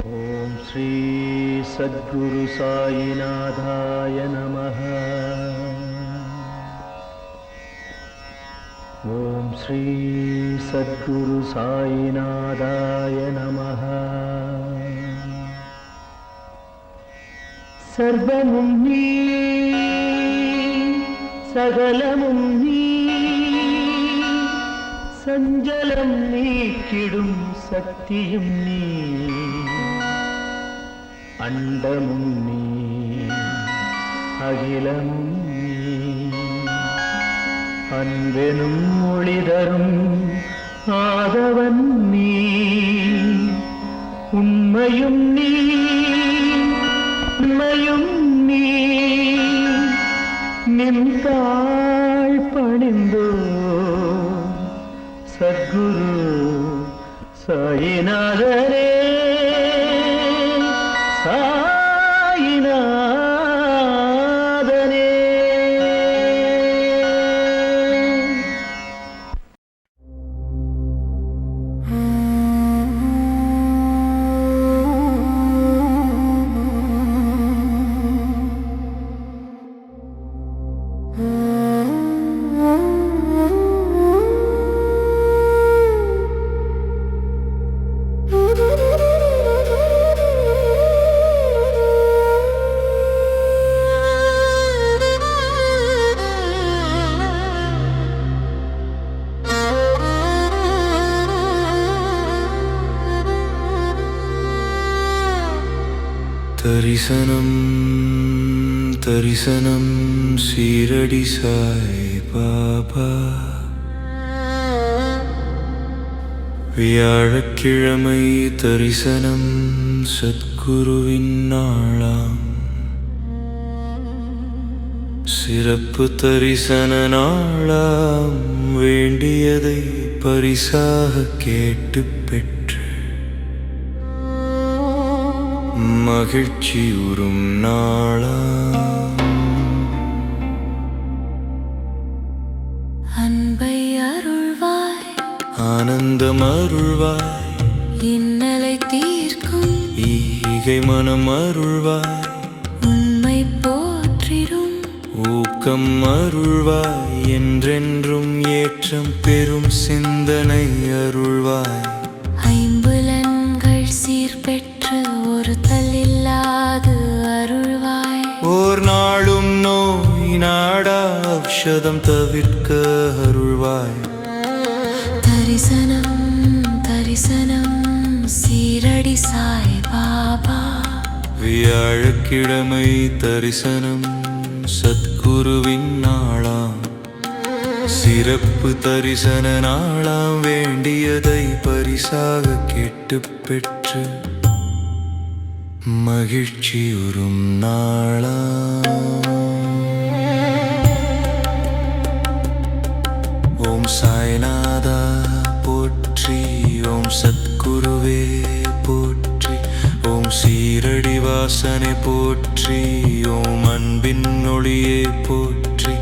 ஓம் ஸ்ரீ சத்குரு சாயிநாதாய நமः. ஓம் ஸ்ரீ சத்குரு சாயிநாதாய நமः. சர்வமும் நீ, சகலமும் நீ, சஞ்சலம் நீக்கிடும் சக்தியும் நீ, அண்டமும் நீ, அகிலமும் நீ, அன்பெனும் ஒளிதரும் ஆதவன் நீ, உண்மையும் நீ, உண்மையும் நீ, நின்றாள் பணிந்தோ சத்குரு சாயிநாதரே. தரிசனம் தரிசனம் சீரடி சாய் பாபா. வியாழக்கிழமை தரிசனம் சத்குருவின் நாளாம். சிறப்பு தரிசன நாளாம். வேண்டியதை பரிசாக கேட்டு பெற்று மகிழ்ச்சி உறும் நாளாம். அன்பை அருள்வாய், ஆனந்தம் அருள்வாய், இன்னலை தீர்க்கும் ஈகை மனம் அருள்வாய், உண்மை போற்றிடும் ஊக்கம் அருள்வாய், என்றென்றும் ஏற்றம் பெறும் சிந்தனை அருள்வாய். ஐம்புலன்கள் சீர்பெற்று ஒருத்தல் இல்லாது அருள்வாய். ஓர் நாளும் நோய் நாடா ஔஷதம் தவிர்க்க அருள்வாய். தரிசனம் தரிசனம் சீரடி சாய் பாபா. வியாழக்கிழமை தரிசனம் சத்குருவின் நாளாம். சிறப்பு தரிசன நாளாம். வேண்டியதை பரிசாக கேட்டு பெற்று மகிழ்ச்சி உறும் நாளாம். ஓம் சாய்நாதா போற்றி, ஓம் சத்குருவே போற்றி, ஓம் சீரடி வாசனை போற்றி, ஓம் அன்பின் ஒளியே போற்றி,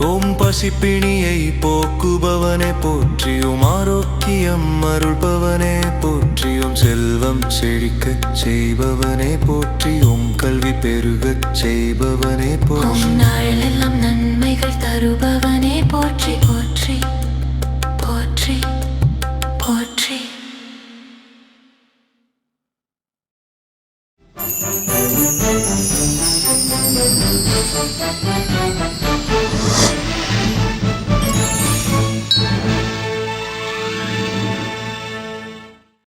ஓம் பசிப்பிணியை போக்குபவனே போற்றி, ஓம் ஆரோக்கியம் அருள்பவனே போற்றி, ஓம் செல்வம் செழிக்கச் செய்பவனே போற்றி, ஓம் கல்வி பெருகச் செய்பவனே போற்றி, நாளெல்லாம் நன்மைகள் தருபவனே போற்றி போற்றி போற்றி போற்றி.